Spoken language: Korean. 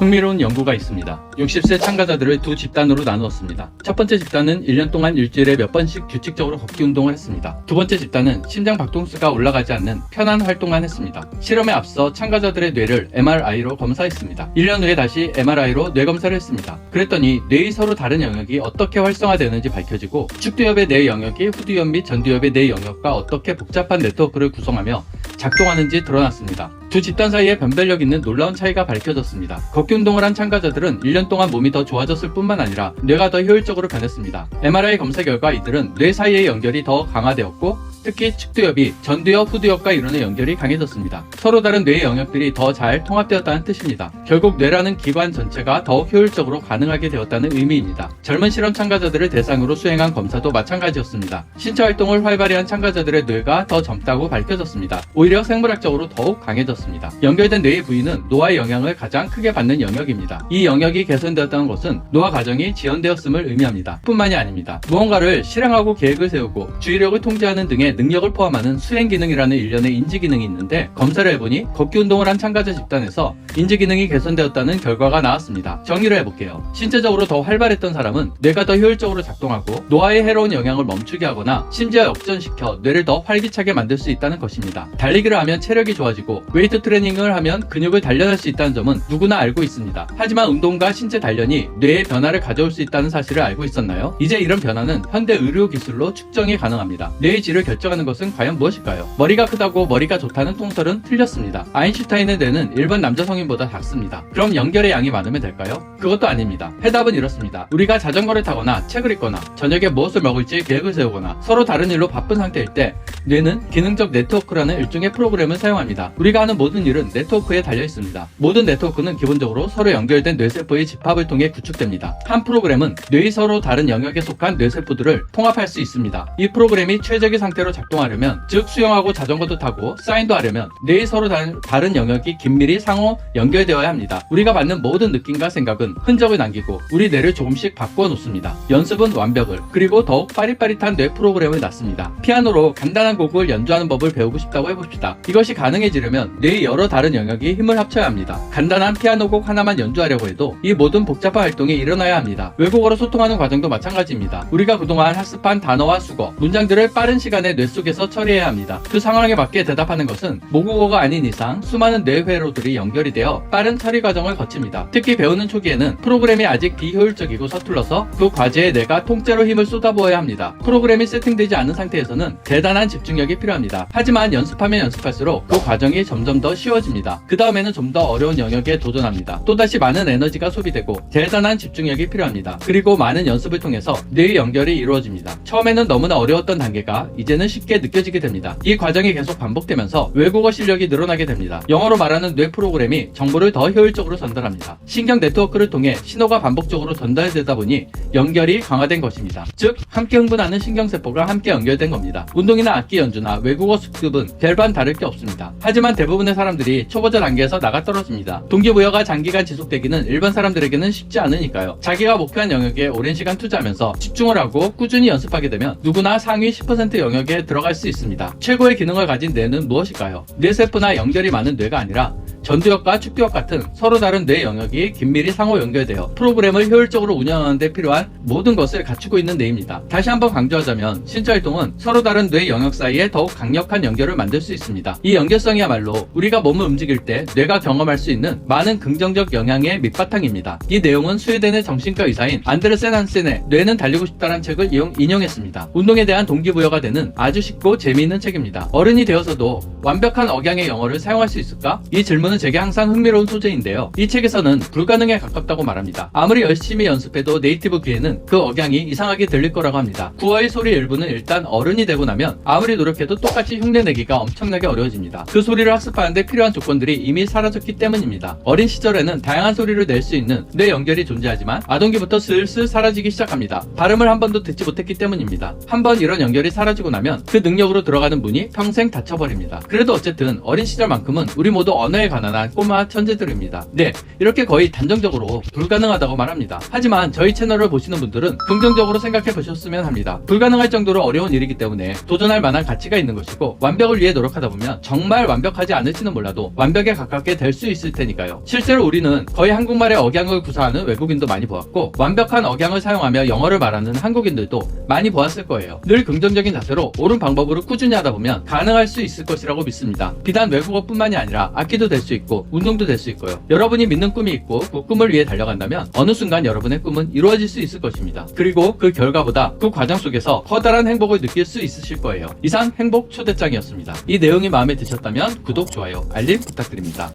흥미로운 연구가 있습니다. 60세 참가자들을 두 집단으로 나누었습니다. 첫 번째 집단은 1년 동안 일주일에 몇 번씩 규칙적으로 걷기 운동을 했습니다. 두 번째 집단은 심장 박동수가 올라가지 않는 편한 활동만 했습니다. 실험에 앞서 참가자들의 뇌를 MRI로 검사했습니다. 1년 후에 다시 MRI로 뇌 검사를 했습니다. 그랬더니 뇌의 서로 다른 영역이 어떻게 활성화되는지 밝혀지고 축두엽의 뇌 영역이 후두엽 및 전두엽의 뇌 영역과 어떻게 복잡한 네트워크를 구성하며 작동하는지 드러났습니다. 두 집단 사이에 변별력 있는 놀라운 차이가 밝혀졌습니다. 걷기 운동을 한 참가자들은 1년 동안 몸이 더 좋아졌을 뿐만 아니라 뇌가 더 효율적으로 변했습니다. MRI 검사 결과 이들은 뇌 사이의 연결이 더 강화되었고 특히 측두엽이 전두엽, 후두엽과 이루는 연결이 강해졌습니다. 서로 다른 뇌의 영역들이 더 잘 통합되었다는 뜻입니다. 결국 뇌라는 기관 전체가 더욱 효율적으로 가능하게 되었다는 의미입니다. 젊은 실험 참가자들을 대상으로 수행한 검사도 마찬가지였습니다. 신체 활동을 활발히 한 참가자들의 뇌가 더 젊다고 밝혀졌습니다. 오히려 생물학적으로 더욱 강해졌습니다. 연결된 뇌의 부위는 노화의 영향을 가장 크게 받는 영역입니다. 이 영역이 개선되었다는 것은 노화 과정이 지연되었음을 의미합니다. 뿐만이 아닙니다. 무언가를 실행하고 계획을 세우고 주의력을 통제하는 등의 능력을 포함하는 수행 기능이라는 일련의 인지 기능이 있는데 검사를 해보니 걷기 운동을 한 참가자 집단에서 인지 기능이 개선되었다는 결과가 나왔습니다. 정리를 해볼게요. 신체적으로 더 활발했던 사람은 뇌가 더 효율적으로 작동하고 노화의 해로운 영향을 멈추게 하거나 심지어 역전시켜 뇌를 더 활기차게 만들 수 있다는 것입니다. 달리기를 하면 체력이 좋아지고 웨이트 트레이닝을 하면 근육을 단련할 수 있다는 점은 누구나 알고 있습니다. 하지만 운동과 신체 단련이 뇌의 변화를 가져올 수 있다는 사실을 알고 있었나요? 이제 이런 변화는 현대 의료 기술로 측정이 가능합니다. 뇌의 질을 결정하는 것은 과연 무엇일까요? 머리가 크다고 머리가 좋다는 통설은 틀렸습니다. 아인슈타인의 뇌는 일반 남자 성인보다 작습니다. 그럼 연결의 양이 많으면 될까요? 그것도 아닙니다. 해답은 이렇습니다. 우리가 자전거를 타거나 책을 읽거나 저녁에 무엇을 먹을지 계획을 세우거나 서로 다른 일로 바쁜 상태일 때 뇌는 기능적 네트워크라는 일종의 프로그램을 사용합니다. 우리가 하는 모든 일은 네트워크에 달려 있습니다. 모든 네트워크는 기본적으로 서로 연결된 뇌세포의 집합을 통해 구축됩니다. 한 프로그램은 뇌의 서로 다른 영역에 속한 뇌세포들을 통합할 수 있습니다. 이 프로그램이 최적의 상태로 작동하려면, 즉 수영하고 자전거도 타고 사인도 하려면 뇌의 서로 다른 영역이 긴밀히 상호 연결되어야 합니다. 우리가 받는 모든 느낌과 생각은 흔적을 남기고 우리 뇌를 조금씩 바꾸어 놓습니다. 연습은 완벽을, 그리고 더욱 빠릿빠릿한 뇌 프로그램을 낳습니다. 피아노로 간단한 곡을 연주하는 법을 배우고 싶다고 해봅시다. 이것이 가능해지려면 뇌의 여러 다른 영역이 힘을 합쳐야 합니다. 간단한 피아노 곡 하나만 연주하려고 해도 이 모든 복잡한 활동이 일어나야 합니다. 외국어로 소통하는 과정도 마찬가지입니다. 우리가 그동안 학습한 단어와 수거, 문장들을 빠른 시간에 뇌 속에서 처리해야 합니다. 그 상황에 맞게 대답하는 것은 모국어가 아닌 이상 수많은 뇌 회로들이 연결이 되어 빠른 처리 과정을 거칩니다. 특히 배우는 초기에는 프로그램이 아직 비효율적이고 서툴러서 그 과제에 뇌가 통째로 힘을 쏟아부어야 합니다. 프로그램이 세팅되지 않은 상태에서는 대단한 집중력이 필요합니다. 하지만 연습하면 연습할수록 그 과정이 점점 더 쉬워집니다. 그 다음에는 좀 더 어려운 영역에 도전합니다. 또다시 많은 에너지가 소비되고 대단한 집중력이 필요합니다. 그리고 많은 연습을 통해서 뇌의 연결이 이루어집니다. 처음에는 너무나 어려웠던 단계가 이제는 쉽게 느껴지게 됩니다. 이 과정이 계속 반복되면서 외국어 실력이 늘어나게 됩니다. 영어로 말하는 뇌 프로그램이 정보를 더 효율적으로 전달합니다. 신경 네트워크를 통해 신호가 반복적으로 전달되다 보니 연결이 강화된 것입니다. 즉 함께 흥분하는 신경세포가 함께 연결된 겁니다. 운동이나 악기 연주나 외국어 숙습은 별반 다를 게 없습니다. 하지만 대부분의 사람들이 초보자 단계에서 나가떨어집니다. 동기부여가 장기간 지속되기는 일반 사람들에게는 쉽지 않으니까요. 자기가 목표한 영역에 오랜 시간 투자하면서 집중을 하고 꾸준히 연습하게 되면 누구나 상위 10% 영역에 들어갈 수 있습니다. 최고의 기능을 가진 뇌는 무엇일까요? 뇌세포나 연결이 많은 뇌가 아니라 전두엽과 축두엽 같은 서로 다른 뇌 영역이 긴밀히 상호 연결되어 프로그램을 효율적으로 운영하는 데 필요한 모든 것을 갖추고 있는 뇌입니다. 다시 한번 강조하자면 신체활동은 서로 다른 뇌 영역 사이에 더욱 강력한 연결을 만들 수 있습니다. 이 연결성이야말로 우리가 몸을 움직일 때 뇌가 경험할 수 있는 많은 긍정적 영향의 밑바탕입니다. 이 내용은 스웨덴의 정신과 의사인 안데르센 한센의 뇌는 달리고 싶다라는 책을 인용했습니다. 운동에 대한 동기부여가 되는 아주 쉽고 재미있는 책입니다. 어른이 되어서도 완벽한 억양의 영어를 사용할 수 있을까? 이 질문은 제게 항상 흥미로운 소재인데요. 이 책에서는 불가능에 가깝다고 말합니다. 아무리 열심히 연습해도 네이티브 귀에는 그 억양이 이상하게 들릴 거라고 합니다. 구어의 소리 일부는 일단 어른이 되고 나면 아무리 노력해도 똑같이 흉내내기가 엄청나게 어려워집니다. 그 소리를 학습하는데 필요한 조건들이 이미 사라졌기 때문입니다. 어린 시절에는 다양한 소리를 낼 수 있는 뇌 연결이 존재하지만 아동기부터 슬슬 사라지기 시작합니다. 발음을 한 번도 듣지 못했기 때문입니다. 한번 이런 연결이 사라지고 나면 그 능력으로 들어가는 문이 평생 닫혀버립니다. 그래도 어쨌든 어린 시절만큼은 우리 모두 언어에 관한 가난한 꼬마 천재들입니다. 네, 이렇게 거의 단정적으로 불가능하다고 말합니다. 하지만 저희 채널을 보시는 분들은 긍정적으로 생각해 보셨으면 합니다. 불가능할 정도로 어려운 일이기 때문에 도전할 만한 가치가 있는 것이고, 완벽을 위해 노력하다 보면 정말 완벽하지 않을지는 몰라도 완벽에 가깝게 될 수 있을 테니까요. 실제로 우리는 거의 한국말의 억양을 구사하는 외국인도 많이 보았고, 완벽한 억양을 사용하며 영어를 말하는 한국인들도 많이 보았을 거예요. 늘 긍정적인 자세로 옳은 방법으로 꾸준히 하다 보면 가능할 수 있을 것이라고 믿습니다. 비단 외국어뿐만이 아니라 악기도 될 수 있고 운동도 될 수 있고요. 여러분이 믿는 꿈이 있고 그 꿈을 위해 달려간다면 어느 순간 여러분의 꿈은 이루어질 수 있을 것입니다. 그리고 그 결과보다 그 과정 속에서 커다란 행복을 느낄 수 있으실 거예요. 이상 행복 초대장이었습니다. 이 내용이 마음에 드셨다면 구독, 좋아요, 알림 부탁드립니다.